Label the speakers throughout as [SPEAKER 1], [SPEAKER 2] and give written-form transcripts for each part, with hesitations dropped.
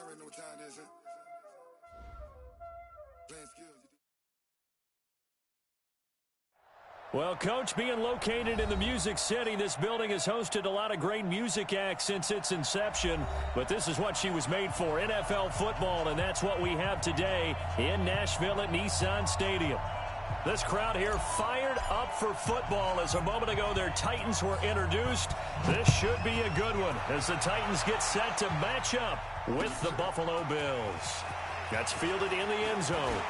[SPEAKER 1] already know what time it is, huh? Playing skills.
[SPEAKER 2] Well, Coach, being located in the Music City, this building has hosted a lot of great music acts since its inception. But this is what she was made for, NFL football, and that's what we have today in Nashville at Nissan Stadium. This crowd here fired up for football as a moment ago their Titans were introduced. This should be a good one as the Titans get set to match up with the Buffalo Bills. That's fielded in the end zone.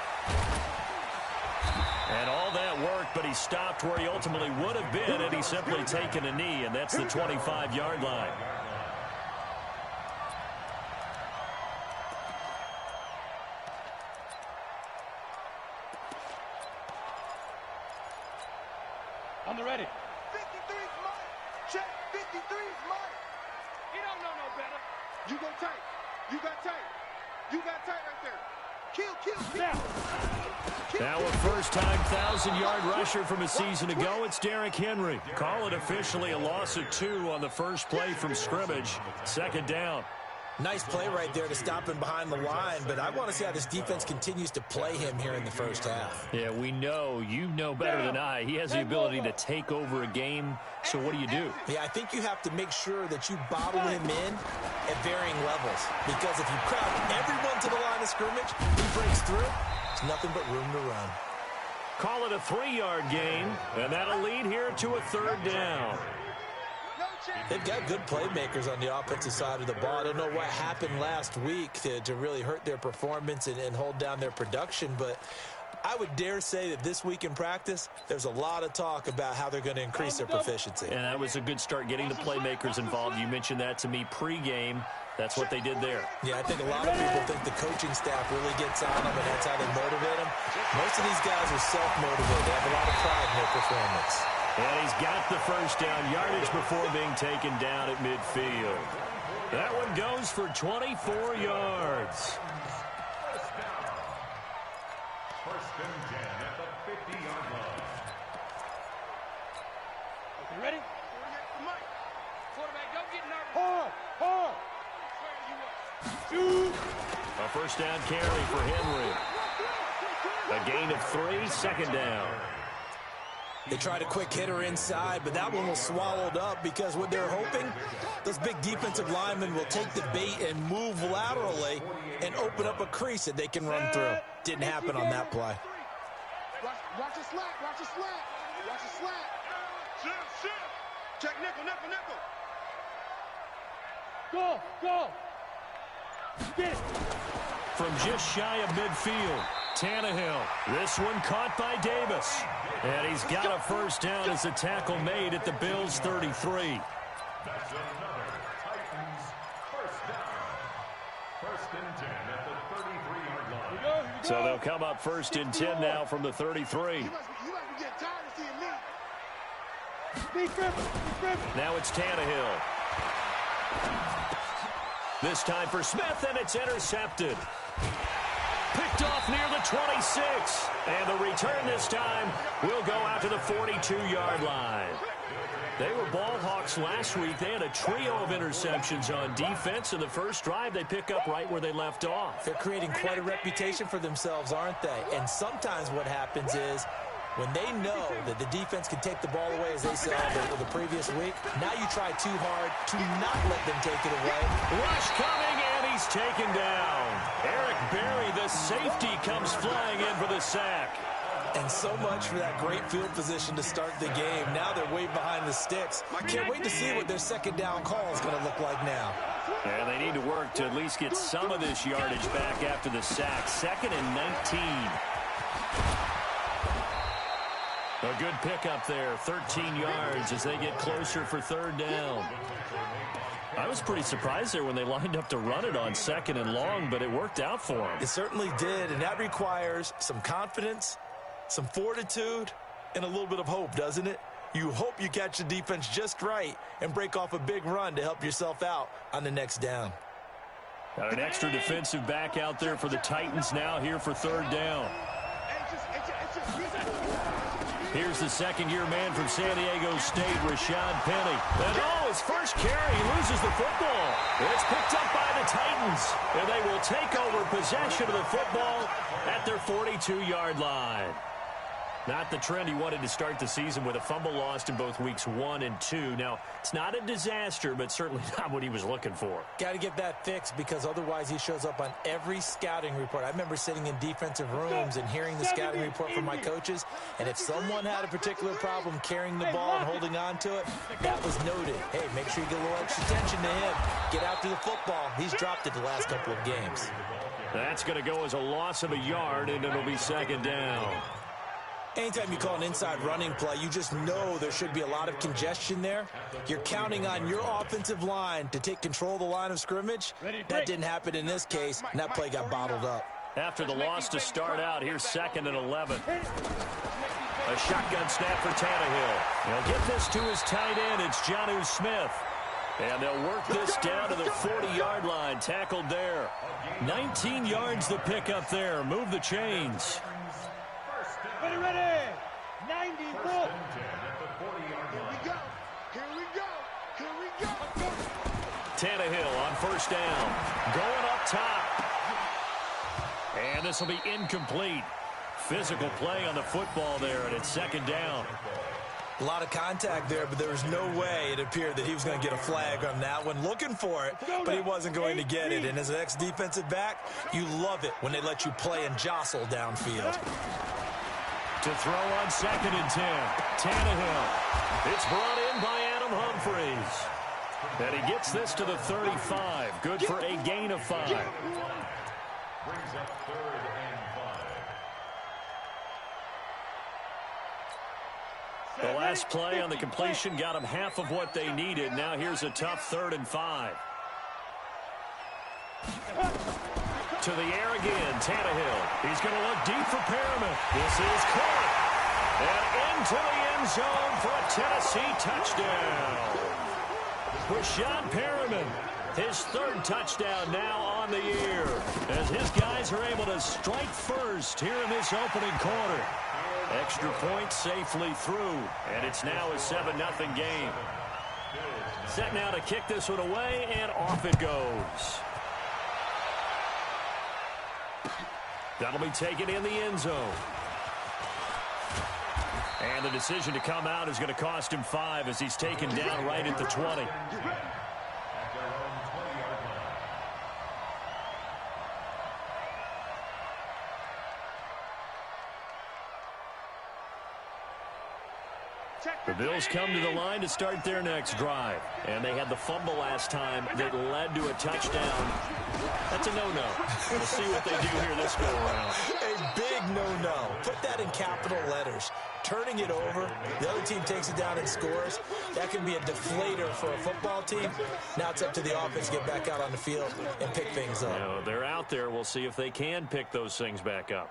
[SPEAKER 2] And all that worked, but he stopped where he ultimately would have been had he simply taken a knee, and that's the 25-yard line.
[SPEAKER 3] On the ready.
[SPEAKER 1] 53's mine. Check. 53's mine.
[SPEAKER 3] He don't know no better.
[SPEAKER 1] You go tight. You got tight. You got tight right there. Kill.
[SPEAKER 3] Now.
[SPEAKER 2] Now a first-time 1,000-yard rusher from a season ago, it's Derrick Henry. Call it officially a loss of 2 on the first play from scrimmage. Second down.
[SPEAKER 4] Nice play right there to stop him behind the line, but I want to see how this defense continues to play him here in the first half.
[SPEAKER 2] Yeah, we know. You know better than I. He has the ability to take over a game, so what do you do?
[SPEAKER 4] Yeah, I think you have to make sure that you bottle him in at varying levels, because if you crowd everyone to the line of scrimmage, he breaks through, there's nothing but room to run.
[SPEAKER 2] Call it a 3-yard gain, and that'll lead here to a third down.
[SPEAKER 4] They've got good playmakers on the offensive side of the ball. I don't know what happened last week to really hurt their performance and hold down their production, but I would dare say that this week in practice, there's a lot of talk about how they're going to increase their proficiency.
[SPEAKER 2] And that was a good start getting the playmakers involved. You mentioned that to me pregame. That's what they did there.
[SPEAKER 4] Yeah, I think a lot of people think the coaching staff really gets on them, and that's how they motivate them. Most of these guys are self-motivated. They have a lot of pride in their performance.
[SPEAKER 2] And he's got the first down yardage before being taken down at midfield. That one goes for 24 yards.
[SPEAKER 5] First and 10 at the 50-yard line.
[SPEAKER 3] You ready? Quarterback, don't get nervous. Hard. Shoot.
[SPEAKER 2] A first down carry for Henry. A gain of 3, second down.
[SPEAKER 4] They tried a quick hitter inside, but that one was swallowed up because what they're hoping, those big defensive linemen will take the bait and move laterally and open up a crease that they can run through. Didn't happen on that play.
[SPEAKER 1] Watch the slack. Watch the slack. Shift. Check nickel.
[SPEAKER 3] Go. Get it.
[SPEAKER 2] From just shy of midfield, Tannehill. This one caught by Davis. And he's got a first down as a tackle made at the Bills' 33.
[SPEAKER 5] That's another Titans first down. First and 10 at the 33-yard line.
[SPEAKER 2] So they'll come up first and 10 now from the 33.
[SPEAKER 1] You must be getting tired of seeing me.
[SPEAKER 3] Be driven.
[SPEAKER 2] Now it's Tannehill. This time for Smith, and it's intercepted. Picked off near the 26. And the return this time will go out to the 42-yard line. They were ball hawks last week. They had a trio of interceptions on defense. In the first drive, they pick up right where they left off.
[SPEAKER 4] They're creating quite a reputation for themselves, aren't they? And sometimes what happens is when they know that the defense can take the ball away, as they saw the previous week, now you try too hard to not let them take it away.
[SPEAKER 2] Rush coming, and he's taken down. Eric Berry, the safety, comes flying in for the sack.
[SPEAKER 4] And so much for that great field position to start the game. Now they're way behind the sticks. Can't wait to see what their second down call is going to look like now.
[SPEAKER 2] And they need to work to at least get some of this yardage back after the sack. 2nd and 19. A good pickup there, 13 yards as they get closer for third down. I was pretty surprised there when they lined up to run it on 2nd and long, but it worked out for them.
[SPEAKER 4] It certainly did, and that requires some confidence, some fortitude, and a little bit of hope, doesn't it? You hope you catch the defense just right and break off a big run to help yourself out on the next down.
[SPEAKER 2] Got an extra defensive back out there for the Titans now here for third down. Here's the second-year man from San Diego State, Rashad Penny. And his first carry, he loses the football. It's picked up by the Titans, and they will take over possession of the football at their 42-yard line. Not the trend he wanted to start the season with a fumble lost in both weeks 1 and 2. Now, it's not a disaster, but certainly not what he was looking for.
[SPEAKER 4] Got to get that fixed because otherwise he shows up on every scouting report. I remember sitting in defensive rooms and hearing the scouting report from my coaches, and if someone had a particular problem carrying the ball and holding on to it, that was noted. Hey, make sure you get a little extra attention to him. Get after the football. He's dropped it the last couple of games.
[SPEAKER 2] That's going to go as a loss of a yard, and it'll be second down.
[SPEAKER 4] Anytime you call an inside running play, you just know there should be a lot of congestion there. You're counting on your offensive line to take control of the line of scrimmage. That didn't happen in this case, and that play got bottled up.
[SPEAKER 2] After the loss to start out, here's 2nd and 11. A shotgun snap for Tannehill. He'll get this to his tight end. It's Jonnu Smith. And they'll work this down to the 40-yard line. Tackled there. 19 yards the pick up there. Move the chains.
[SPEAKER 3] Ready. 94.
[SPEAKER 5] Here we go.
[SPEAKER 1] Here we go. Here we go.
[SPEAKER 2] Tannehill on first down. Going up top. And this will be incomplete. Physical play on the football there, and it's second down.
[SPEAKER 4] A lot of contact there, but there was no way it appeared that he was going to get a flag on that one. Looking for it, but he wasn't going to get it. And as an ex-defensive back, you love it when they let you play and jostle downfield.
[SPEAKER 2] To throw on 2nd and 10. Tannehill. It's brought in by Adam Humphries. And he gets this to the 35. Good for a gain of 5.
[SPEAKER 5] Brings up 3rd and 5.
[SPEAKER 2] The last play on the completion got them half of what they needed. Now here's a tough 3rd and 5. To the air again, Tannehill. He's going to look deep for Perriman. This is caught. And into the end zone for a Tennessee touchdown. Rashad Perriman, his 3rd touchdown now on the year, as his guys are able to strike first here in this opening quarter. Extra point safely through, and it's now a 7-0 game. Set now to kick this one away, and off it goes. That'll be taken in the end zone. And the decision to come out is going to cost him 5 as he's taken down right at the 20. The Bills come to the line to start their next drive. And they had the fumble last time that led to a touchdown. That's a no-no. We'll see what they do here this go-around.
[SPEAKER 4] A big no-no. Put that in capital letters. Turning it over, the other team takes it down and scores. That can be a deflator for a football team. Now it's up to the offense to get back out on the field and pick things up.
[SPEAKER 2] You know, they're out there. We'll see if they can pick those things back up.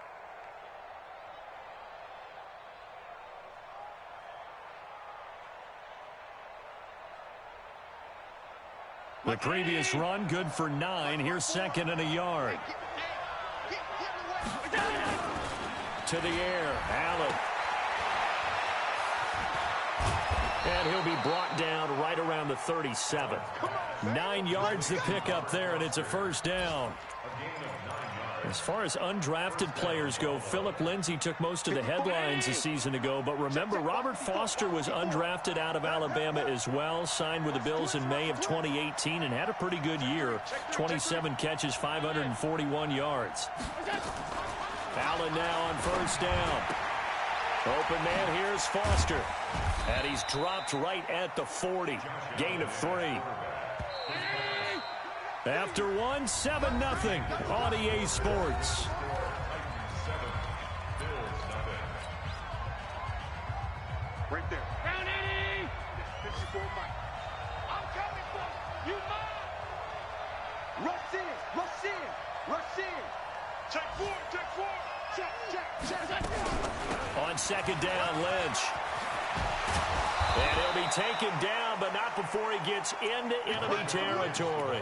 [SPEAKER 2] The previous run, good for 9. Here's 2nd and a yard. To the air, Allen. And he'll be brought down right around the 37. 9 yards to pick up there, and it's a first down. As far as undrafted players go, Philip Lindsay took most of the headlines a season ago. But remember, Robert Foster was undrafted out of Alabama as well, signed with the Bills in May of 2018 and had a pretty good year. 27 catches, 541 yards. Allen now on first down. Open man, here's Foster. And he's dropped right at the 40. Gain of 3. After 1, 7-0 on EA Sports.
[SPEAKER 1] Right there.
[SPEAKER 3] Down 80.
[SPEAKER 1] 54 Mike.
[SPEAKER 3] I'm coming for you, Mike.
[SPEAKER 1] Rush in. Rush in. Rush in. Check forward. Check forward. Check.
[SPEAKER 2] On second down, Lynch. And he'll be taken down, but not before he gets into enemy territory.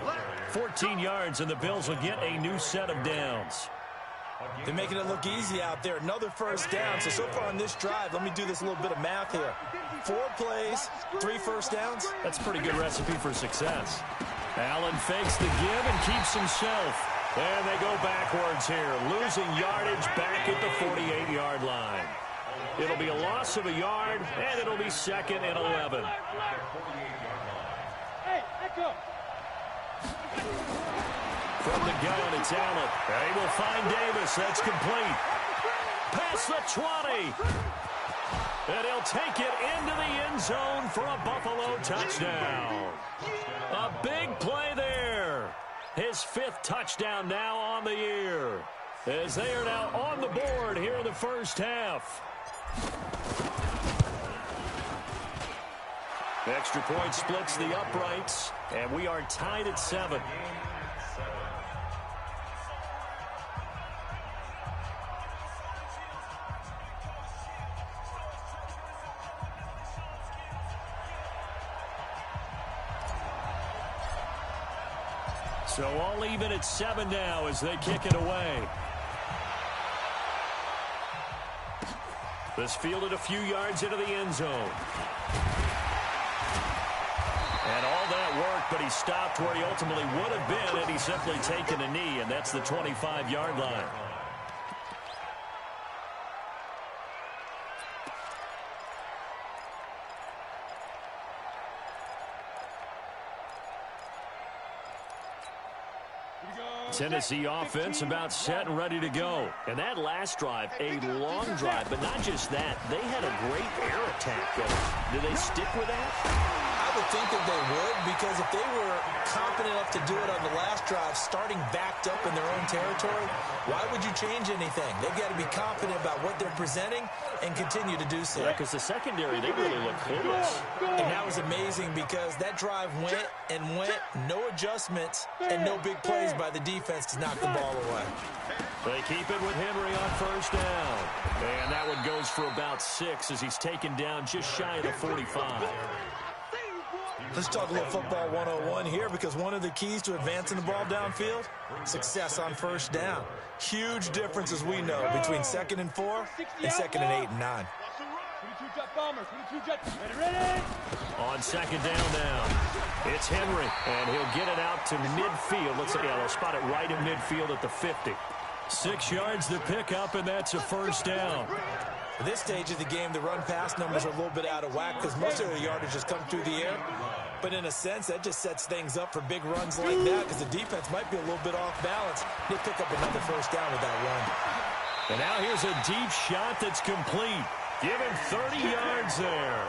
[SPEAKER 2] 14 yards, and the Bills will get a new set of downs.
[SPEAKER 4] They're making it look easy out there. Another first down. So far on this drive, let me do this little bit of math here. 4 plays, 3 first downs.
[SPEAKER 2] That's a pretty good recipe for success. Allen fakes the give and keeps himself. And they go backwards here, losing yardage back at the 48-yard line. It'll be a loss of a yard, and it'll be 2nd and 11.
[SPEAKER 3] Hey, echo.
[SPEAKER 2] From the gun, it's Allen. They will find Davis. That's complete. Past the 20. And he'll take it into the end zone for a Buffalo touchdown. A big play there. His 5th touchdown now on the year, as they are now on the board here in the first half. The extra point splits the uprights, and we are tied at 7. So all even at 7 now as they kick it away. This fielded a few yards into the end zone. And all that worked, but he stopped where he ultimately would have been had he simply taken a knee, and that's the 25-yard line. Tennessee offense about set and ready to go. And that last drive, a long drive, but not just that. They had a great air attack going. Do they stick with that?
[SPEAKER 4] I would think that they would, because if they were confident enough to do it on the last drive, starting backed up in their own territory, why would you change anything? They've got to be confident about what they're presenting and continue to do so.
[SPEAKER 2] Yeah, because the secondary, they really look clueless.
[SPEAKER 4] And that was amazing because that drive went and went, no adjustments, and no big plays by the defense to knock the ball away.
[SPEAKER 2] They keep it with Henry on first down. And that one goes for about 6 as he's taken down just shy of the 45.
[SPEAKER 4] Let's talk a little football 101 here, because one of the keys to advancing the ball downfield, success on first down. Huge difference, as we know, between 2nd and 4 and 2nd and 8 and 9.
[SPEAKER 3] 22 jet bombers, 22 jet. Ready.
[SPEAKER 2] On 2nd down now, it's Henry, and he'll get it out to midfield. Let's see, they'll spot it right in midfield at the 50. 6 yards to pick up, and that's a first down.
[SPEAKER 4] At this stage of the game, the run-pass numbers are a little bit out of whack because most of the yardage has come through the air. But in a sense, that just sets things up for big runs like that, because the defense might be a little bit off balance. They pick up another first down with that run.
[SPEAKER 2] And now here's a deep shot that's complete. Give him 30 yards there.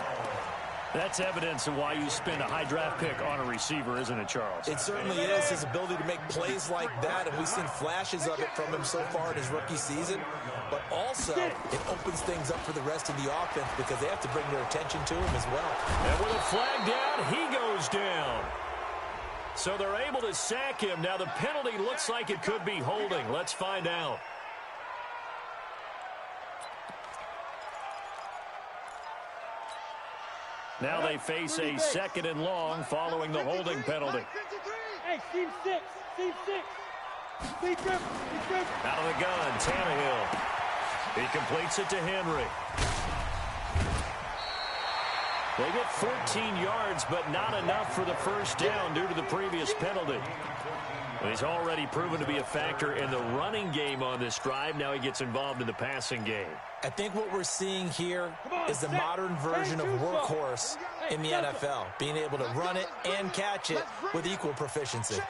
[SPEAKER 2] That's evidence of why you spend a high draft pick on a receiver, isn't it, Charles?
[SPEAKER 4] It certainly is. His ability to make plays like that, and we've seen flashes of it from him so far in his rookie season. But also, it opens things up for the rest of the offense because they have to bring their attention to him as well.
[SPEAKER 2] And with a flag down, he goes down. So they're able to sack him. Now the penalty looks like it could be holding. Let's find out. Now they face a 2nd and long following the holding penalty.
[SPEAKER 3] Hey, team 6. Team 6. Speed grip.
[SPEAKER 2] Out of the gun, Tannehill. He completes it to Henry. They get 14 yards, but not enough for the first down due to the previous penalty. He's already proven to be a factor in the running game on this drive. Now he gets involved in the passing game.
[SPEAKER 4] I think what we're seeing here is the modern version of workhorse in the NFL, being able to run it and catch it with equal proficiency.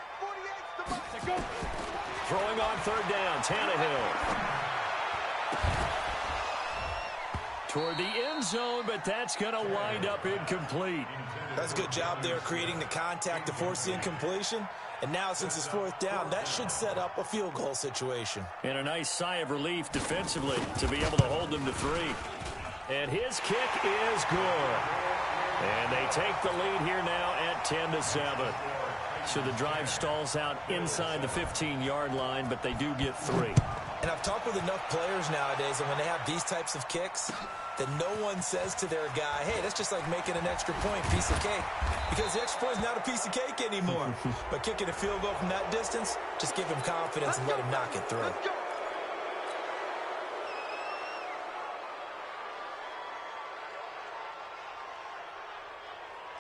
[SPEAKER 2] Throwing on 3rd down, Tannehill. Toward the end zone, but that's going to wind up incomplete.
[SPEAKER 4] That's a good job there creating the contact to force the incompletion. And now, since it's 4th down, that should set up a field goal situation.
[SPEAKER 2] And a nice sigh of relief defensively to be able to hold them to 3. And his kick is good. And they take the lead here now at 10-7. So the drive stalls out inside the 15-yard line, but they do get 3.
[SPEAKER 4] And I've talked with enough players nowadays, and when they have these types of kicks, that no one says to their guy, hey, that's just like making an extra point, piece of cake. Because the extra point is not a piece of cake anymore. But kicking a field goal from that distance, just give him confidence and let him knock it through.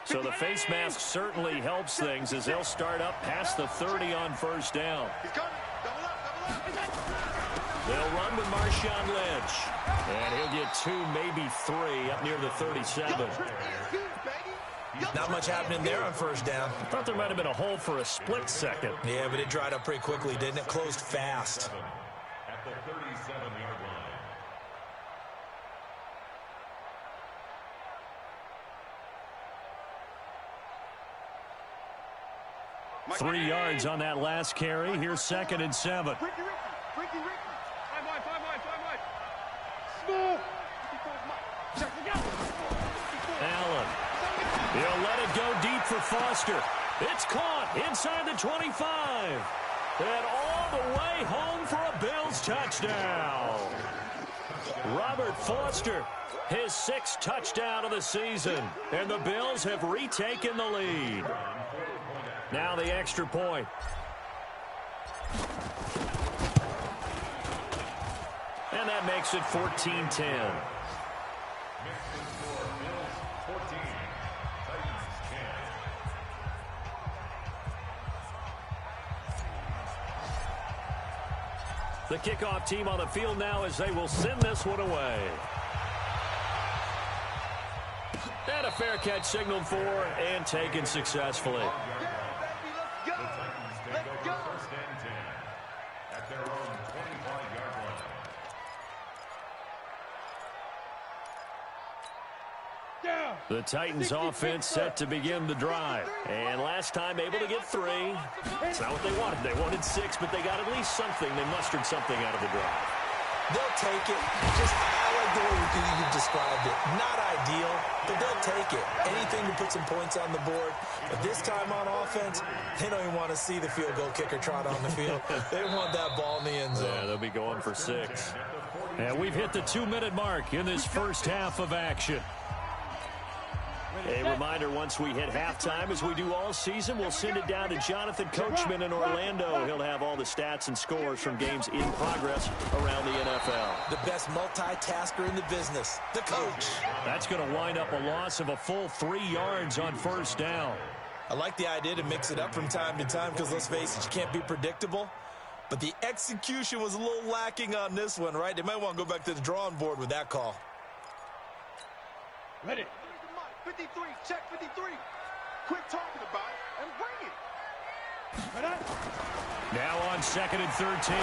[SPEAKER 2] So the face mask certainly helps things as they'll start up past the 30 on first down. They'll run with Marshawn Lynch. And he'll get 2, maybe 3 up near the 37.
[SPEAKER 4] Not much happening there on first down.
[SPEAKER 2] I thought there might have been a hole for a split second.
[SPEAKER 4] Yeah, but it dried up pretty quickly, didn't it? Closed fast.
[SPEAKER 5] At the 37-yard line.
[SPEAKER 2] 3 yards on that last carry. Here's 2nd and 7.
[SPEAKER 1] Ricky. 5 wide. Smooth. Check it out.
[SPEAKER 2] Allen. He'll let it go deep for Foster. It's caught inside the 25. And all the way home for a Bills touchdown. Robert Foster, his 6th touchdown of the season. And the Bills have retaken the lead. Now the extra point. And that makes it 14-10. The kickoff team on the field now as they will send this one away. And a fair catch signaled for and taken successfully.
[SPEAKER 5] The Titans take over 1st and 10 at their own 25-yard line.
[SPEAKER 2] The Titans offense set to begin the drive. And last time able to get 3. It's not what they wanted. They wanted 6, but they got at least something. They mustered something out of the drive.
[SPEAKER 4] They'll take it. I like the way you described it. Not ideal, but they'll take it. Anything to put some points on the board. But this time on offense, they don't even want to see the field goal kicker trot on the field. They want that ball in the end zone.
[SPEAKER 2] Yeah, they'll be going for 6. And we've hit the 2-minute mark in this first half of action. A reminder, once we hit halftime, as we do all season, we'll send it down to Jonathan Coachman in Orlando. He'll have all the stats and scores from games in progress around the NFL.
[SPEAKER 4] The best multitasker in the business, the coach.
[SPEAKER 2] That's going to wind up a loss of a full 3 yards on first down.
[SPEAKER 4] I like the idea to mix it up from time to time because, let's face it, you can't be predictable. But the execution was a little lacking on this one, right? They might want to go back to the drawing board with that call.
[SPEAKER 1] Ready. 53, check 53. Quit talking about it and bring it.
[SPEAKER 2] Now on 2nd and 13.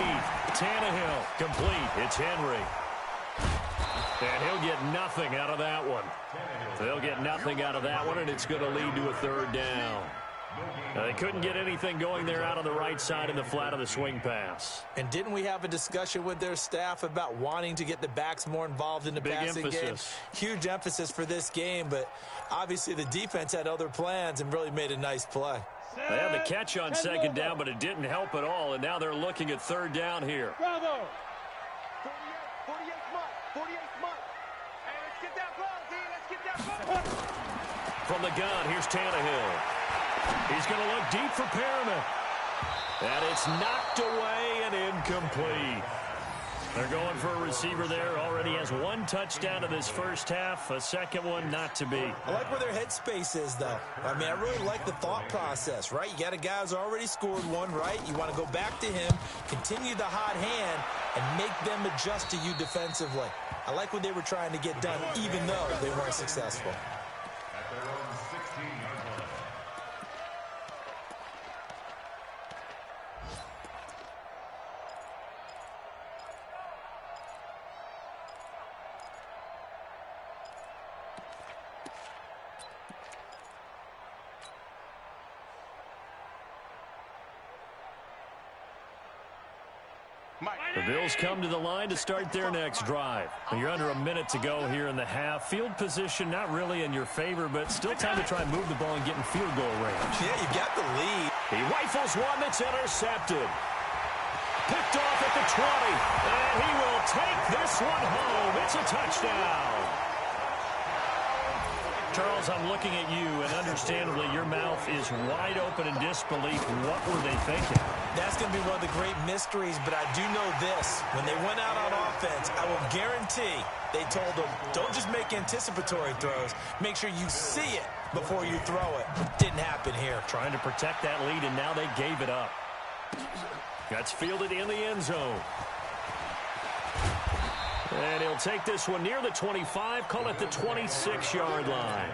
[SPEAKER 2] Tannehill complete. It's Henry. And he'll get nothing out of that one. They'll get nothing out of that one, and it's going to lead to a 3rd down. Now, they couldn't get anything going there out on the right side in the flat of the swing pass.
[SPEAKER 4] And didn't we have a discussion with their staff about wanting to get the backs more involved in the passing game? Huge emphasis for this game, but obviously the defense had other plans and really made a nice play.
[SPEAKER 2] They had the catch on 2nd down, but it didn't help at all, and now they're looking at 3rd down here.
[SPEAKER 1] Bravo. 48 month. Hey, let's get that ball, D. Let's get that ball.
[SPEAKER 2] From the gun, here's Tannehill. He's going to look deep for Perriman. And it's knocked away and incomplete. They're going for a receiver there. Already has 1 touchdown in this first half. A second one not to be.
[SPEAKER 4] I like where their headspace is, though. I mean, I really like the thought process, right? You got a guy who's already scored 1, right? You want to go back to him, continue the hot hand, and make them adjust to you defensively. I like what they were trying to get done, even though they weren't successful.
[SPEAKER 5] At their own 16-yard line.
[SPEAKER 2] The Bills come to the line to start their next drive. You're under a minute to go here in the half. Field position not really in your favor, but still time to try and move the ball and get in field goal range.
[SPEAKER 4] Yeah, you got the lead.
[SPEAKER 2] He rifles one that's intercepted. Picked off at the 20, and he will take this one home. It's a touchdown. Charles, I'm looking at you, and understandably, your mouth is wide open in disbelief. What were they thinking?
[SPEAKER 4] That's going to be one of the great mysteries, but I do know this. When they went out on offense, I will guarantee they told them, don't just make anticipatory throws. Make sure you see it before you throw it. Didn't happen here.
[SPEAKER 2] Trying to protect that lead, and now they gave it up. That's fielded in the end zone. And he'll take this one near the 25, call it the 26-yard line.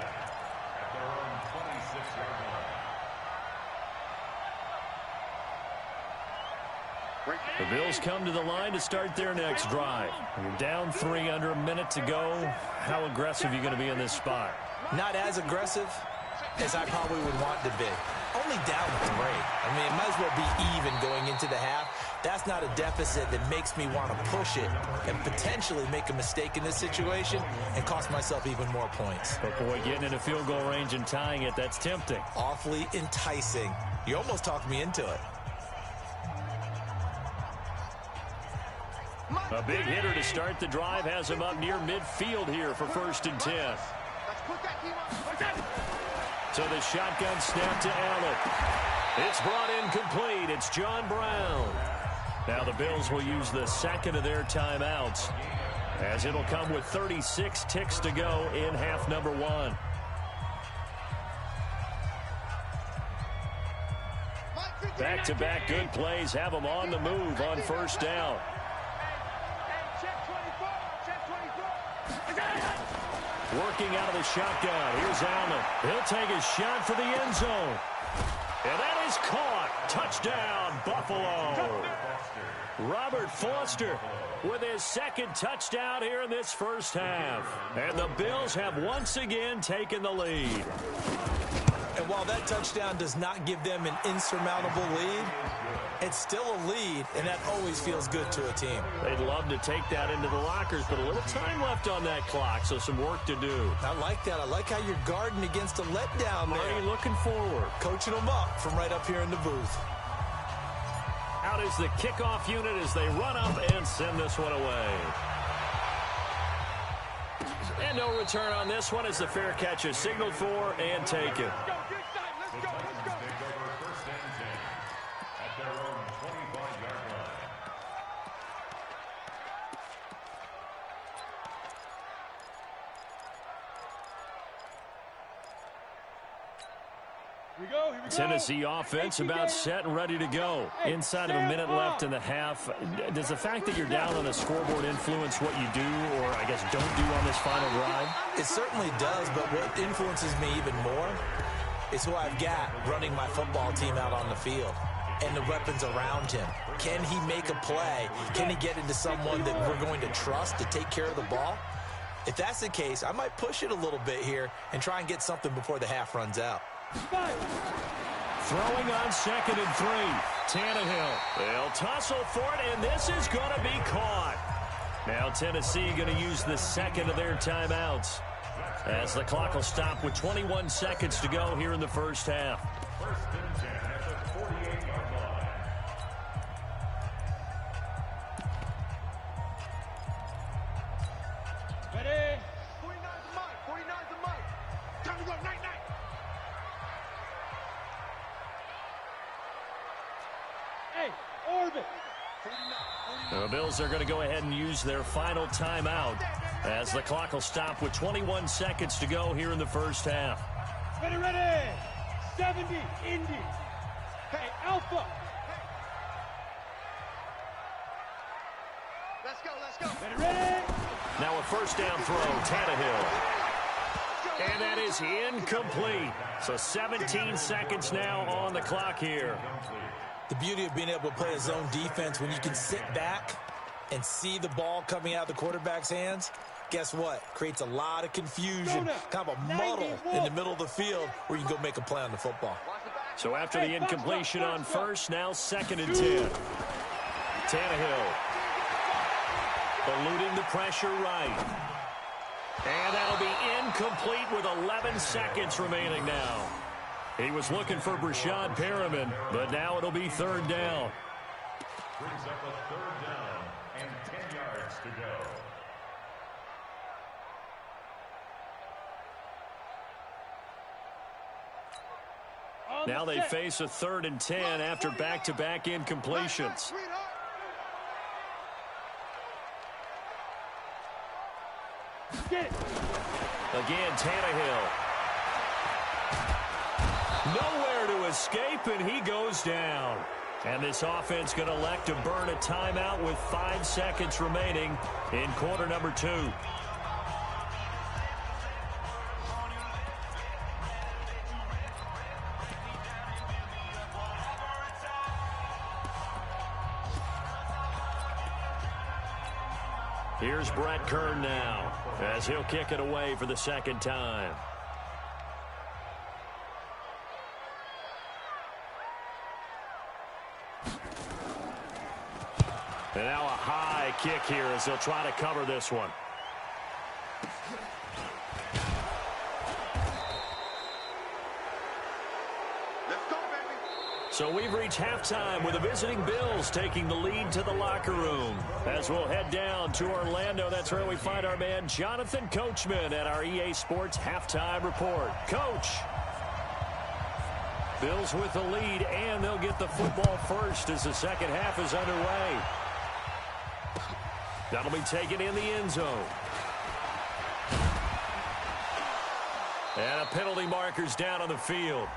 [SPEAKER 2] The Bills come to the line to start their next drive. You're down 3, under a minute to go. How aggressive are you going to be in this spot?
[SPEAKER 4] Not as aggressive as I probably would want to be. Only down 3. I mean, it might as well be even going into the half. That's not a deficit that makes me want to push it and potentially make a mistake in this situation and cost myself even more points.
[SPEAKER 2] But, boy, getting into field goal range and tying it, that's tempting.
[SPEAKER 4] Awfully enticing. You almost talked me into it.
[SPEAKER 2] A big hitter to start the drive has him up near midfield here for 1st and 10. So the shotgun snap to Allen. It's brought in complete. It's John Brown. Now the Bills will use the second of their timeouts, as it'll come with 36 ticks to go in half number 1. Back-to-back good plays have them on the move on 1st down. Working out of the shotgun. Here's Allen. He'll take a shot for the end zone. And that is caught. Touchdown, Buffalo. Robert Foster with his 2nd touchdown here in this first half. And the Bills have once again taken the lead.
[SPEAKER 4] And while that touchdown does not give them an insurmountable lead, it's still a lead, and that always feels good to a team.
[SPEAKER 2] They'd love to take that into the lockers, but a little time left on that clock, so some work to do.
[SPEAKER 4] I like that. I like how you're guarding against a letdown there.
[SPEAKER 2] Already looking forward.
[SPEAKER 4] Coaching them up from right up here in the booth.
[SPEAKER 2] Out is the kickoff unit as they run up and send this one away. And no return on this one as the fair catch is signaled for and taken. Tennessee offense about set and ready to go. Inside of a minute left in the half. Does the fact that you're down on the scoreboard influence what you do, or I guess don't do on this final drive?
[SPEAKER 4] It certainly does, but what influences me even more is who I've got running my football team out on the field and the weapons around him. Can he make a play? Can he get into someone that we're going to trust to take care of the ball? If that's the case, I might push it a little bit here and try and get something before the half runs out.
[SPEAKER 2] Throwing on 2nd and 3. Tannehill. They'll tussle for it, and this is going to be caught. Now Tennessee going to use the 2nd of their timeouts, as the clock will stop with 21 seconds to go here in the first half.
[SPEAKER 5] 1st and 10 at the 48-yard line.
[SPEAKER 3] Ready?
[SPEAKER 1] 49's the mic. 49's the mic. Time to go. Night, night.
[SPEAKER 3] Hey, orbit.
[SPEAKER 2] The Bills are going to go ahead and use their final timeout, as the clock will stop with 21 seconds to go here in the first half.
[SPEAKER 3] Ready, ready. 70, Indy. Hey, Alpha.
[SPEAKER 1] Let's go, let's go.
[SPEAKER 3] Ready, ready.
[SPEAKER 2] Now a 1st down throw, Tannehill. And that is incomplete. So 17 seconds now on the clock here.
[SPEAKER 4] The beauty of being able to play a zone defense when you can sit back and see the ball coming out of the quarterback's hands, guess what? Creates a lot of confusion, kind of a muddle in the middle of the field where you can go make a play on the football.
[SPEAKER 2] So after the incompletion on 1st, now 2nd and 10. Tannehill eluding the pressure right. And that'll be incomplete with 11 seconds remaining now. He was looking for Brashad Perriman, but now it'll be 3rd down.
[SPEAKER 5] Brings up a 3rd down and 10 yards to go.
[SPEAKER 2] Now they face a 3rd and 10 after back-to-back incompletions.
[SPEAKER 3] Get it.
[SPEAKER 2] Again, Tannehill. Nowhere to escape, and he goes down. And this offense going to elect to burn a timeout with 5 seconds remaining in quarter number 2. Here's Brett Kern now as he'll kick it away for the second time. And now a high kick here as they'll try to cover this one.
[SPEAKER 1] Let's go, baby.
[SPEAKER 2] So we've reached halftime with the visiting Bills taking the lead to the locker room. As we'll head down to Orlando, that's where we find our man Jonathan Coachman at our EA Sports Halftime Report. Coach. Bills with the lead, and they'll get the football first as the second half is underway. That'll be taken in the end zone. And a penalty marker's down on the field.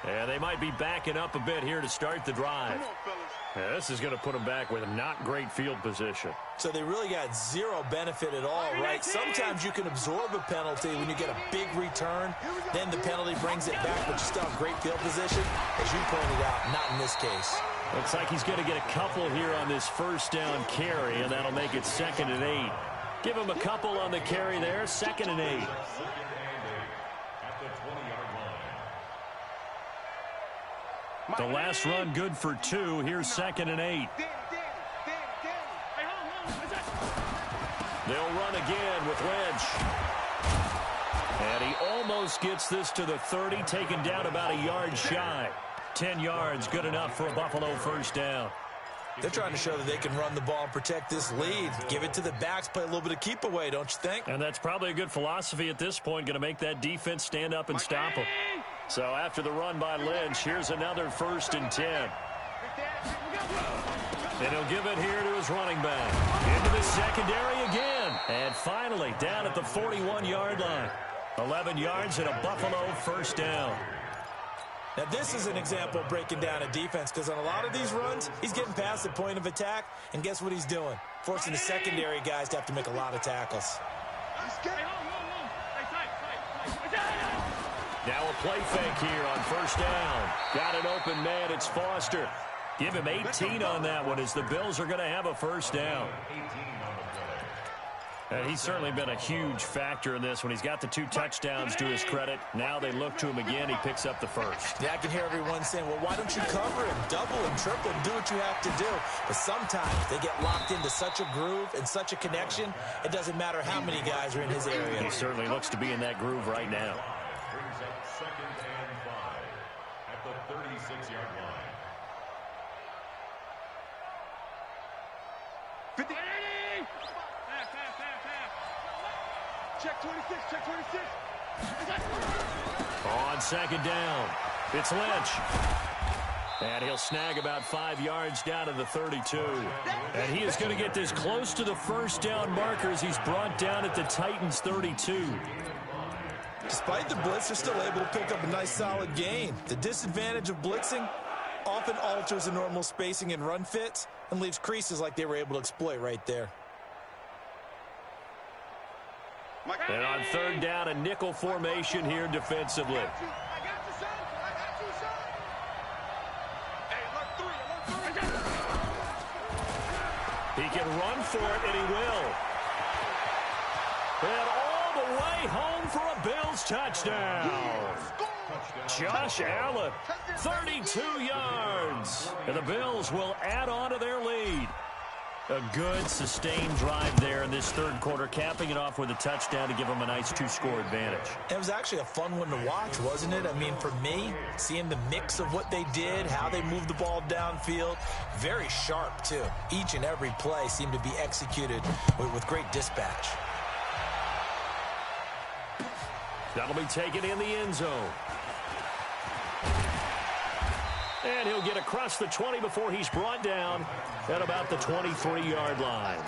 [SPEAKER 2] And they might be backing up a bit here to start the drive.
[SPEAKER 1] Come on, fellas.
[SPEAKER 2] Yeah, this is going to put them back with not great field position.
[SPEAKER 4] So they really got zero benefit at all, right? Sometimes you can absorb a penalty when you get a big return. Then the penalty brings it back, but you still have great field position. As you pointed out, not in this case.
[SPEAKER 2] Looks like he's going to get a couple here on this first down carry, and that'll make it 2nd and 8. Give him a couple on the carry there, 2nd and 8. The last run good for 2. Here's 2nd and 8. They'll run again with Lynch. And he almost gets this to the 30, taken down about a yard shy. 10 yards, good enough for a Buffalo first down.
[SPEAKER 4] They're trying to show that they can run the ball and protect this lead. Give it to the backs, play a little bit of keep away, don't you think?
[SPEAKER 2] And that's probably a good philosophy at this point, going to make that defense stand up and stop them. So after the run by Lynch, here's another 1st and 10. And he'll give it here to his running back. Into the secondary again. And finally, down at the 41-yard line. 11 yards and a Buffalo first down.
[SPEAKER 4] Now, this is an example of breaking down a defense, because on a lot of these runs, he's getting past the point of attack, and guess what he's doing? Forcing the secondary guys to have to make a lot of tackles.
[SPEAKER 2] Now a play fake here on first down. Got an open man. It's Foster. Give him 18 on that one as the Bills are going to have a first down. And he's certainly been a huge factor in this when he's got the 2 touchdowns to his credit. Now they look to him again. He picks up the first.
[SPEAKER 4] Yeah, I can hear everyone saying, well, why don't you cover him, double him, triple him, do what you have to do. But sometimes they get locked into such a groove and such a connection, it doesn't matter how many guys are in his area.
[SPEAKER 2] He certainly looks to be in that groove right now.
[SPEAKER 5] Brings up 2nd and 5 at the 36-yard line.
[SPEAKER 1] 50. Check 26, check 26.
[SPEAKER 2] On 2nd down, it's Lynch. And he'll snag about 5 yards down to the 32. And he is going to get this close to the first down marker as he's brought down at the Titans' 32.
[SPEAKER 4] Despite the blitz, they're still able to pick up a nice solid gain. The disadvantage of blitzing often alters the normal spacing and run fits and leaves creases like they were able to exploit right there.
[SPEAKER 2] And on 3rd down, a nickel formation here defensively.
[SPEAKER 1] I got you, son. I got you, son. Hey, look 3, look 3.
[SPEAKER 2] He can run for it, and he will. And all the way home for a Bills touchdown. Josh Allen, 32 yards. And the Bills will add on to their lead. A good, sustained drive there in this 3rd quarter, capping it off with a touchdown to give them a nice 2-score advantage.
[SPEAKER 4] It was actually a fun one to watch, wasn't it? I mean, for me, seeing the mix of what they did, how they moved the ball downfield, very sharp, too. Each and every play seemed to be executed with great dispatch.
[SPEAKER 2] That'll be taken in the end zone. And he'll get across the 20 before he's brought down at about the 23-yard line.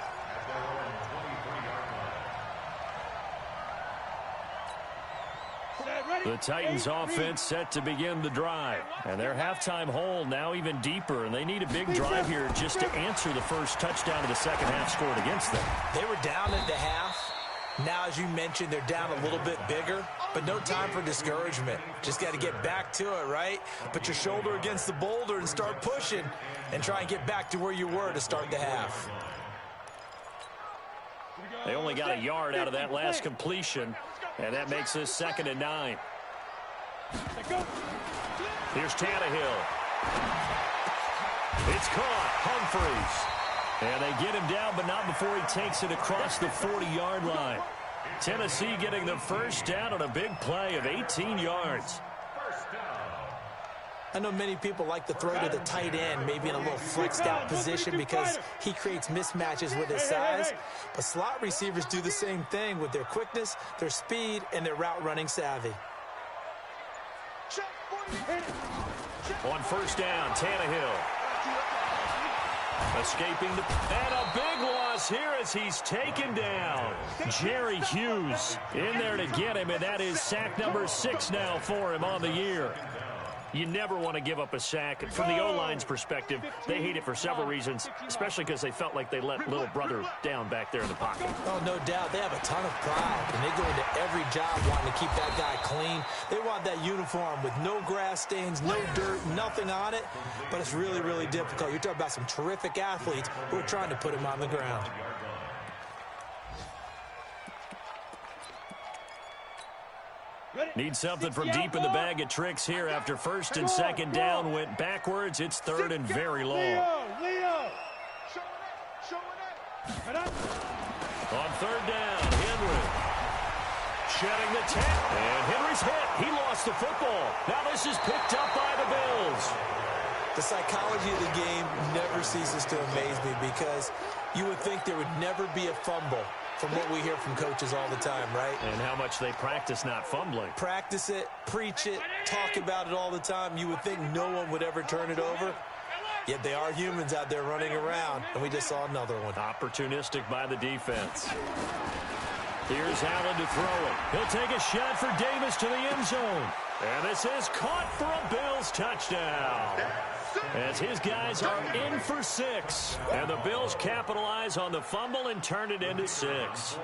[SPEAKER 2] The Titans offense set to begin the drive. And their halftime hole now even deeper, and they need a big drive here just to answer the first touchdown of the second half scored against them.
[SPEAKER 4] They were down at the half. Now, as you mentioned, they're down a little bit bigger, but no time for discouragement. Just got to get back to it, right? Put your shoulder against the boulder and start pushing and try and get back to where you were to start the half.
[SPEAKER 2] They only got a yard out of that last completion, and that makes this 2nd and 9. Here's Tannehill. It's caught. Humphreys. And they get him down, but not before he takes it across the 40-yard line. Tennessee getting the first down on a big play of 18 yards.
[SPEAKER 4] I know many people like to throw to the tight end, maybe in a little flexed out position because he creates mismatches with his size. But slot receivers do the same thing with their quickness, their speed, and their route running savvy.
[SPEAKER 2] On first down, Tannehill. Escaping the... And a big loss here as he's taken down. Jerry Hughes in there to get him, and that is sack number 6 now for him on the year. You never want to give up a sack. From the O-line's perspective, they hate it for several reasons, especially because they felt like they let little brother down back there in the pocket.
[SPEAKER 4] Oh, no doubt. They have a ton of pride, and they go into every job wanting to keep that guy clean. They want that uniform with no grass stains, no dirt, nothing on it, but it's really, really difficult. You're talking about some terrific athletes who are trying to put him on the ground.
[SPEAKER 2] Need something from deep in the bag of tricks here after 1st and 2nd down went backwards. It's 3rd and very long.
[SPEAKER 1] Leo.
[SPEAKER 2] On 3rd down, Henry. Shedding the 10. And Henry's hit. He lost the football. Now this is picked up by the Bills.
[SPEAKER 4] The psychology of the game never ceases to amaze me because you would think there would never be a fumble from what we hear from coaches all the time, right?
[SPEAKER 2] And how much they practice not fumbling.
[SPEAKER 4] Practice it, preach it, talk about it all the time. You would think no one would ever turn it over. Yet they are humans out there running around, and we just saw another one.
[SPEAKER 2] Opportunistic by the defense. Here's Allen to throw it. He'll take a shot for Davis to the end zone. And this is caught for a Bills touchdown. As his guys are in for 6. And the Bills capitalize on the fumble and turn it into 6.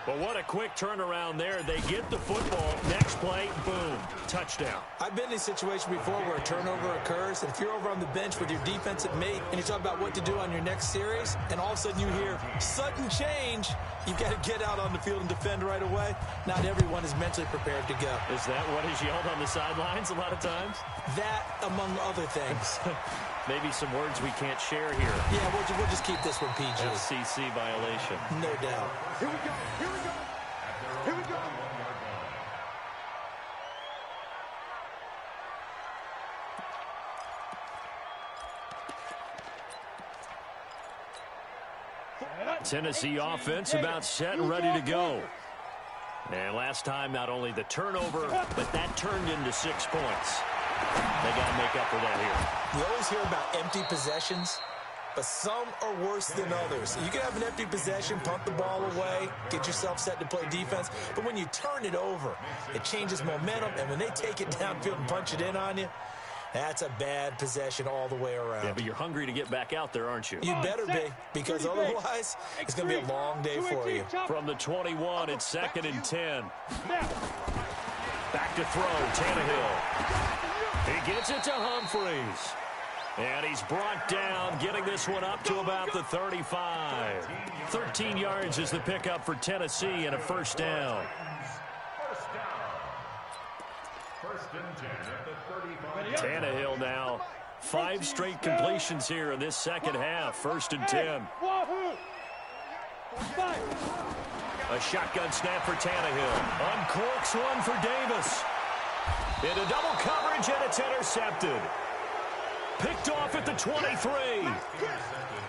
[SPEAKER 2] But what a quick turnaround there. They get the football. Next play, boom, touchdown.
[SPEAKER 4] I've been in a situation before where a turnover occurs, and if you're over on the bench with your defensive mate and you're talking about what to do on your next series, and all of a sudden you hear sudden change, you've got to get out on the field and defend right away. Not everyone is mentally prepared to go.
[SPEAKER 2] Is that what is yelled on the sidelines a lot of times?
[SPEAKER 4] That, among other things.
[SPEAKER 2] Maybe some words we can't share here.
[SPEAKER 4] Yeah, we'll just keep this one PG.
[SPEAKER 2] FCC violation.
[SPEAKER 4] No doubt.
[SPEAKER 1] Here we go. Here we go. Here we go.
[SPEAKER 2] Tennessee offense about set and ready to go. And last time, not only the turnover, but that turned into 6 points. They got to make up for that here.
[SPEAKER 4] You always hear about empty possessions, but some are worse than others. You can have an empty possession, pump the ball away, get yourself set to play defense, but when you turn it over, it changes momentum, and when they take it downfield and punch it in on you, that's a bad possession all the way around.
[SPEAKER 2] Yeah, but you're hungry to get back out there, aren't you?
[SPEAKER 4] You better be, because otherwise, it's going to be a long day for you.
[SPEAKER 2] From the 21, it's 2nd and 10. Back to throw, Tannehill. He gets it to Humphreys. And he's brought down, getting this one up to about the 35. 13 yards is the pickup for Tennessee and a first down.
[SPEAKER 5] First and 10 at the 35.
[SPEAKER 2] Tannehill now 5 straight completions here in this second half. 1st and 10. A shotgun snap for Tannehill. Uncorks one for Davis. Into double coverage, and it's intercepted. Picked off at the 23.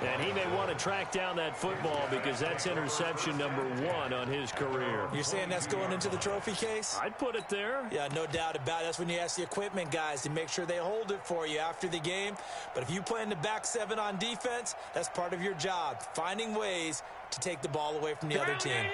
[SPEAKER 2] And he may want to track down that football because that's interception number 1 on his career.
[SPEAKER 4] You're saying that's going into the trophy case?
[SPEAKER 2] I'd put it there.
[SPEAKER 4] Yeah, no doubt about it. That's when you ask the equipment guys to make sure they hold it for you after the game. But if you play in the back 7 on defense, that's part of your job, finding ways to take the ball away from the other team.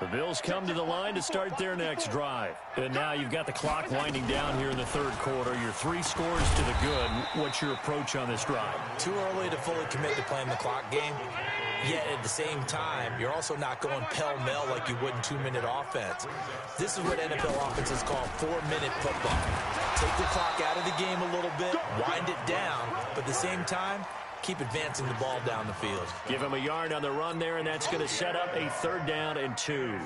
[SPEAKER 2] The Bills come to the line to start their next drive. And now you've got the clock winding down here in the third quarter. You're 3 scores to the good. What's your approach on this drive?
[SPEAKER 4] Too early to fully commit to playing the clock game. Yet at the same time, you're also not going pell-mell like you would in 2-minute offense. This is what NFL offenses call 4-minute football. Take the clock out of the game a little bit, wind it down, but at the same time, keep advancing the ball down the field.
[SPEAKER 2] Give him a yard on the run there, and that's going to set up a 3rd down and 2.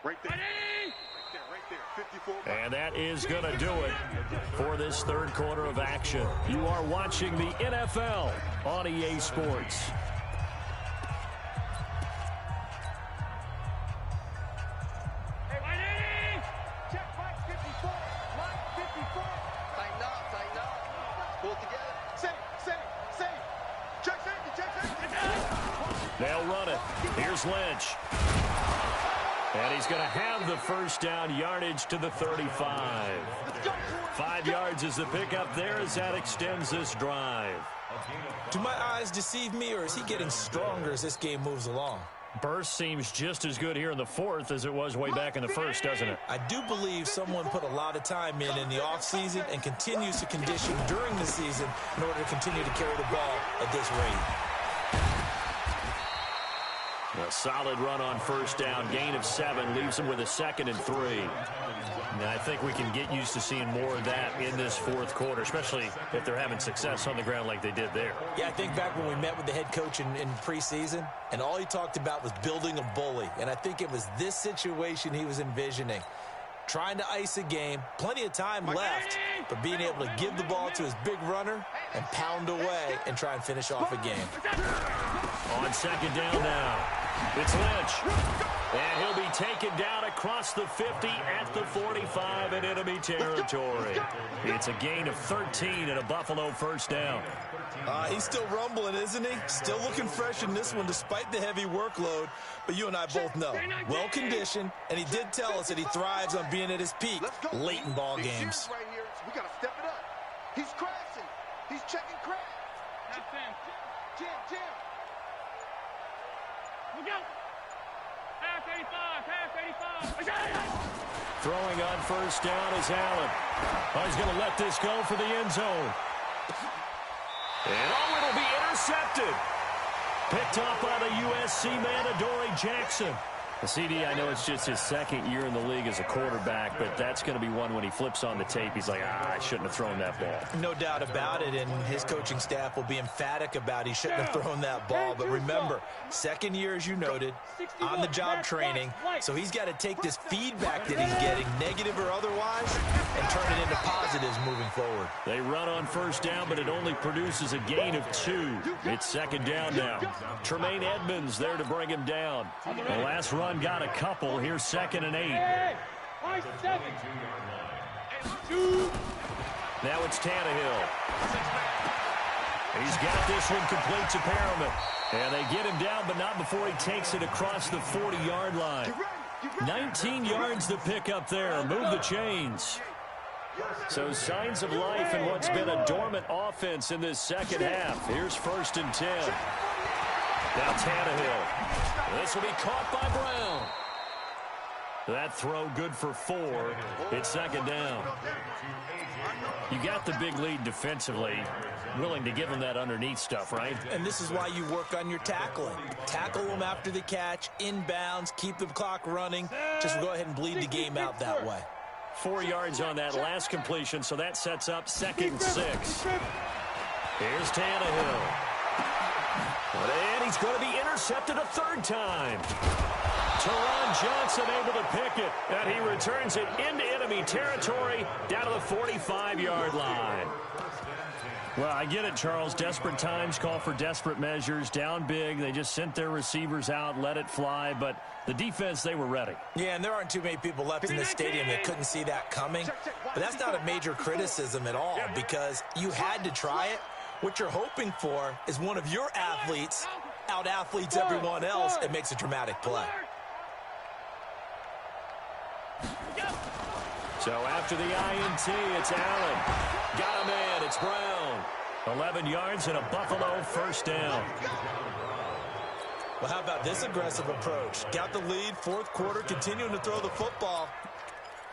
[SPEAKER 1] Right there. Right there. 54.
[SPEAKER 2] And that is going to do it for this third quarter of action. You are watching the NFL on EA Sports.
[SPEAKER 1] Check right 54. Right 54. Tighten up. Pull it together. Save. Check safety.
[SPEAKER 2] They'll run it. Here's Lynch. And he's going to have the first down, yardage to the 35. 5 yards is the pickup there as that extends this drive.
[SPEAKER 4] Do my eyes deceive me, or is he getting stronger as this game moves along?
[SPEAKER 2] Burst seems just as good here in the 4th as it was way back in the 1st, doesn't it?
[SPEAKER 4] I do believe someone put a lot of time in the offseason and continues to condition during the season in order to continue to carry the ball at this rate.
[SPEAKER 2] A solid run on first down. Gain of 7 leaves them with a 2nd and 3. Now, I think we can get used to seeing more of that in this 4th quarter, especially if they're having success on the ground like they did there.
[SPEAKER 4] Yeah, I think back when we met with the head coach in preseason, and all he talked about was building a bully. And I think it was this situation he was envisioning. Trying to ice a game, plenty of time left, but being able to give the ball to his big runner and pound away and try and finish off a game.
[SPEAKER 2] On 2nd down now, it's Lynch. And he'll be taken down across the 50 at the 45 in enemy territory. It's a gain of 13 and a Buffalo first down.
[SPEAKER 4] He's still rumbling, isn't he? Still looking fresh in this one despite the heavy workload. But you and I both know, well-conditioned, and he did tell us that he thrives on being at his peak late in ball games.
[SPEAKER 1] Right here. We got to step it up. He's crashing. He's checking crash. Jim.
[SPEAKER 3] Look out. Half 85.
[SPEAKER 2] Throwing on first down is Allen. He's going to let this go for the end zone. And it'll be intercepted. Picked off by the USC man, Adoree Jackson. The CD, I know it's just his 2nd year in the league as a quarterback, but that's going to be one when he flips on the tape. He's like, I shouldn't have thrown that ball.
[SPEAKER 4] No doubt about it, and his coaching staff will be emphatic about he shouldn't have thrown that ball. But remember, 2nd year, as you noted, on-the-job training, so he's got to take this feedback that he's getting, negative or otherwise, and turn it into positives moving forward.
[SPEAKER 2] They run on first down, but it only produces a gain of 2. It's 2nd down now. Tremaine Edmonds there to bring him down. The last run got a couple. Here's 2nd and 8. Now it's Tannehill. He's got this one complete to Perriman. And they get him down, but not before he takes it across the 40-yard line. 19 yards to pick up there. Move the chains. So signs of life in what's been a dormant offense in this second half. Here's 1st and 10. Now Tannehill. This will be caught by Brown. That throw good for 4. It's 2nd down. You got the big lead defensively. Willing to give him that underneath stuff, right?
[SPEAKER 4] And this is why you work on your tackling. Tackle them after the catch, inbounds, keep the clock running. Just go ahead and bleed the game out that way.
[SPEAKER 2] 4 yards on that last completion, so that sets up 2nd and 6. Here's Tannehill. And he's going to be intercepted a 3rd time. Teron Johnson able to pick it, and he returns it into enemy territory down to the 45-yard line. Well, I get it, Charles. Desperate times call for desperate measures. Down big. They just sent their receivers out, let it fly. But the defense, they were ready.
[SPEAKER 4] Yeah, and there aren't too many people left in the stadium that couldn't see that coming. But that's not a major criticism at all because you had to try it. What you're hoping for is one of your athletes out-athletes everyone else and makes a dramatic play.
[SPEAKER 2] So after the INT, it's Allen. Got a man. It's Brown. 11 yards and a Buffalo first down.
[SPEAKER 4] Well, how about this aggressive approach? Got the lead, fourth quarter, continuing to throw the football.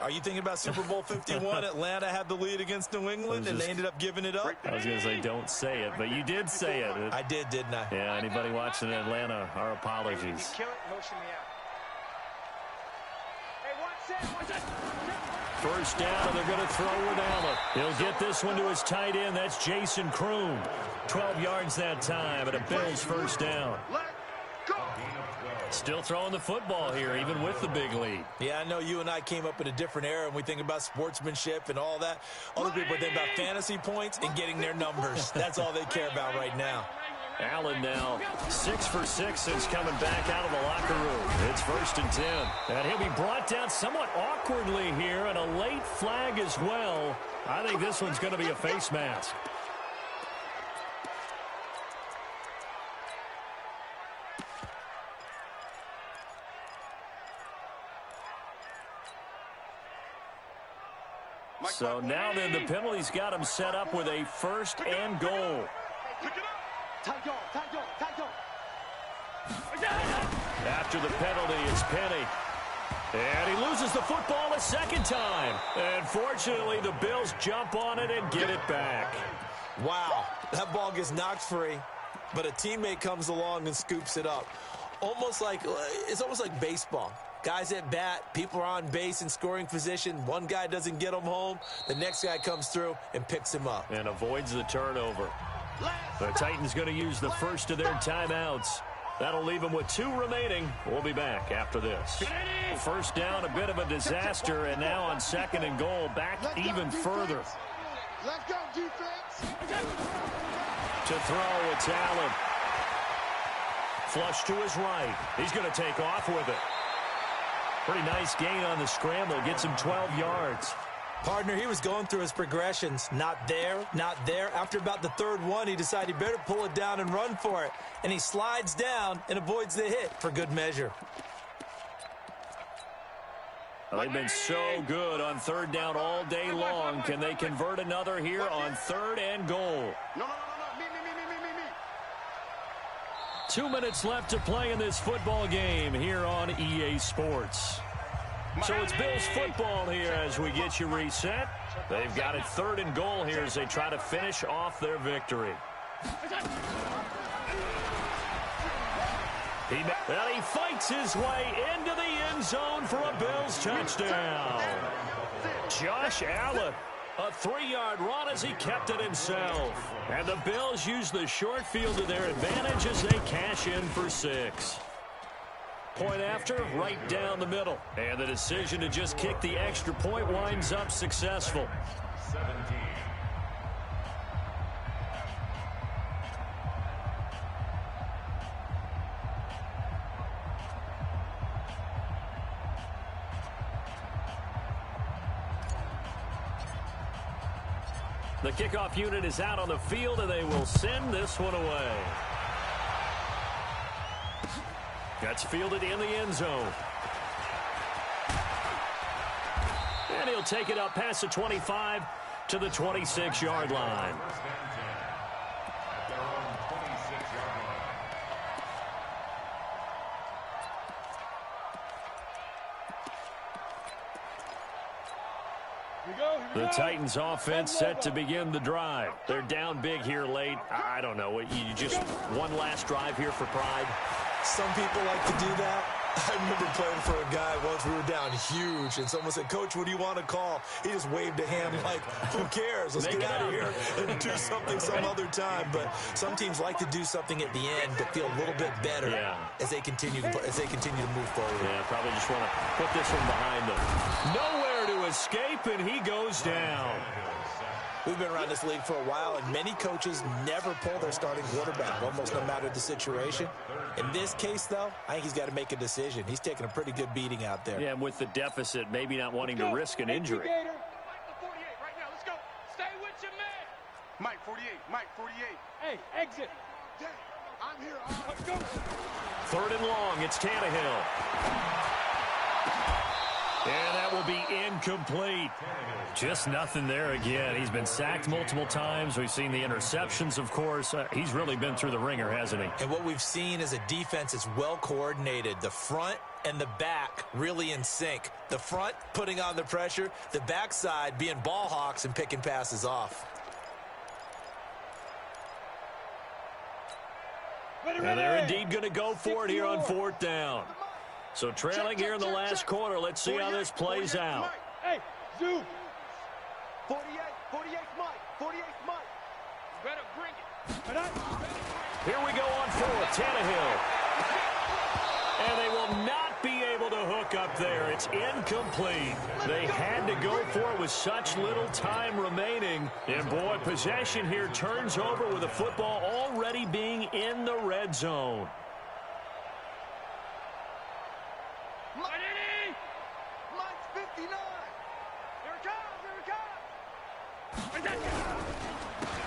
[SPEAKER 4] Are you thinking about Super Bowl 51? Atlanta had the lead against New England, and they ended up giving it up?
[SPEAKER 2] I was going to say don't say it, but you did say it.
[SPEAKER 4] I did, didn't I?
[SPEAKER 2] Yeah, anybody watching Atlanta, our apologies.
[SPEAKER 1] Kill it, motion me out. Hey, watch that.
[SPEAKER 2] First down, and they're going to throw with Allen. He'll get this one to his tight end. That's Jason Kroom. 12 yards that time, and a Bills first down. Still throwing the football here, even with the big lead.
[SPEAKER 4] Yeah, I know you and I came up in a different era, and we think about sportsmanship and all that. Other people think about fantasy points and getting their numbers. That's all they care about right now.
[SPEAKER 2] Allen now 6 for 6 since coming back out of the locker room. It's 1st and 10. And he'll be brought down somewhat awkwardly here, and a late flag as well. I think this one's going to be a face mask. So now then the penalty's got him set up with a 1st and goal. After the penalty, it's Penny. And he loses the football a second time. And fortunately, the Bills jump on it and get it back.
[SPEAKER 4] Wow, that ball gets knocked free, but a teammate comes along and scoops it up. It's almost like baseball. Guys at bat, people are on base in scoring position. One guy doesn't get him home. The next guy comes through and picks him up.
[SPEAKER 2] And avoids the turnover. The Titans going to use the first of their timeouts. That'll leave them with 2 remaining. We'll be back after this. First down, a bit of a disaster, and now on 2nd and goal, back even further.
[SPEAKER 1] Let's go, defense.
[SPEAKER 2] To throw, it's Allen. Flush to his right. He's going to take off with it. Pretty nice gain on the scramble. Gets him 12 yards.
[SPEAKER 4] Partner, he was going through his progressions. Not there, not there. After about the 3rd one, he decided he better pull it down and run for it. And he slides down and avoids the hit for good measure.
[SPEAKER 2] Well, they've been so good on 3rd down all day long. Can they convert another here on 3rd and goal?
[SPEAKER 1] No. Me.
[SPEAKER 2] 2 minutes left to play in this football game here on EA Sports. So it's Bills football here as we get you reset. They've got it 3rd and goal here as they try to finish off their victory. He fights his way into the end zone for a Bills touchdown. Josh Allen. A 3-yard run as he kept it himself. And the Bills use the short field to their advantage as they cash in for 6. Point after, right down the middle. And the decision to just kick the extra point winds up successful.
[SPEAKER 5] 17.
[SPEAKER 2] The kickoff unit is out on the field, and they will send this one away. That's fielded in the end zone. And he'll take it up past the 25 to the 26-yard line. The Titans offense set to begin the drive. They're down big here late. I don't know. You just one last drive here for pride.
[SPEAKER 4] Some people like to do that. I remember playing for a guy once. We were down huge, and someone said, "Coach, what do you want to call?" He just waved a hand like, "Who cares? Let's get out of here and do something some other time." But some teams like to do something at the end to feel a little bit better as they continue to move forward.
[SPEAKER 2] Yeah, probably just want to put this one behind them. Nowhere to escape, and he goes down.
[SPEAKER 4] We've been around this league for a while, and many coaches never pull their starting quarterback, almost no matter the situation. In this case, though, I think he's got to make a decision. He's taking a pretty good beating out there.
[SPEAKER 2] Yeah, and with the deficit, maybe not wanting to risk an injury.
[SPEAKER 1] Mike 48 right now. Let's go. Stay with your man. Mike 48. Mike 48.
[SPEAKER 3] Hey, exit.
[SPEAKER 1] Yeah, I'm here.
[SPEAKER 3] Let's go.
[SPEAKER 2] 3rd and long. It's Tannehill. And that will be incomplete. Just nothing there again. He's been sacked multiple times. We've seen the interceptions, of course. He's really been through the ringer, hasn't he?
[SPEAKER 4] And what we've seen is a defense that's well coordinated. The front and the back really in sync. The front putting on the pressure, the backside being ball hawks and picking passes off.
[SPEAKER 2] And they're indeed going to go for it here on 4th down. So trailing here in the last quarter. Let's see how this plays out.
[SPEAKER 3] Hey, Zoo.
[SPEAKER 1] 48 Mike. 48 Mike. Better bring it.
[SPEAKER 2] Here we go on 4th. Tannehill. And they will not be able to hook up there. It's incomplete. They had to go for it with such little time remaining. And, boy, possession here turns over with the football already being in the red zone.
[SPEAKER 1] Mike's 59. Here it comes.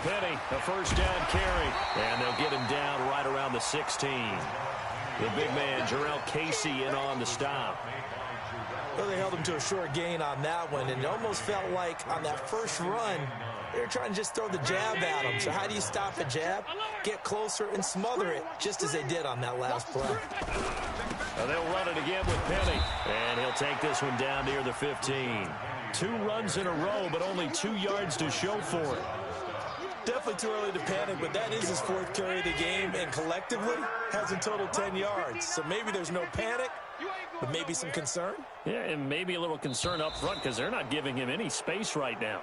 [SPEAKER 2] Penny, a first down carry. And they'll get him down right around the 16. The big man, Jarrell Casey, in on the stop.
[SPEAKER 4] Well, they held him to a short gain on that one, and it almost felt like on that first run, they were trying to just throw the jab at him. So how do you stop a jab? Get closer and smother it, just as they did on that last play.
[SPEAKER 2] They'll run it again with Penny, and he'll take this one down near the 15. 2 runs in a row, but only 2 yards to show for it.
[SPEAKER 4] Definitely too early to panic, but that is his 4th carry of the game, and collectively has a total 10 yards. So maybe there's no panic, but maybe some concern.
[SPEAKER 2] Yeah, and maybe a little concern up front because they're not giving him any space right now.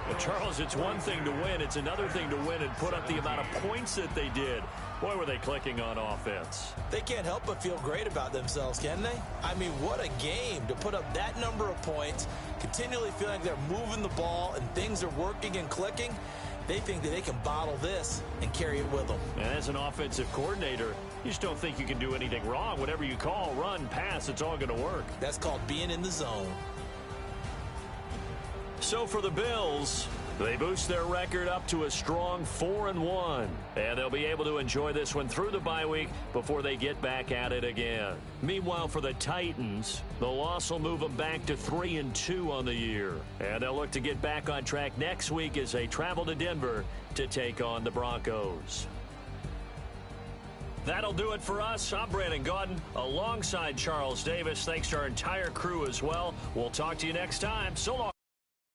[SPEAKER 2] But Charles, it's one thing to win. It's another thing to win and put up the amount of points that they did. Boy, were they clicking on offense.
[SPEAKER 4] They can't help but feel great about themselves, can they? I mean, what a game to put up that number of points, continually feeling like they're moving the ball and things are working and clicking. They think that they can bottle this and carry it with them.
[SPEAKER 2] And as an offensive coordinator, you just don't think you can do anything wrong. Whatever you call, run, pass, it's all going to work.
[SPEAKER 4] That's called being in the zone.
[SPEAKER 2] So for the Bills, they boost their record up to a strong 4-1. And they'll be able to enjoy this one through the bye week before they get back at it again. Meanwhile, for the Titans, the loss will move them back to 3-2 on the year. And they'll look to get back on track next week as they travel to Denver to take on the Broncos. That'll do it for us. I'm Brandon Gaudin alongside Charles Davis. Thanks to our entire crew as well. We'll talk to you next time. So long.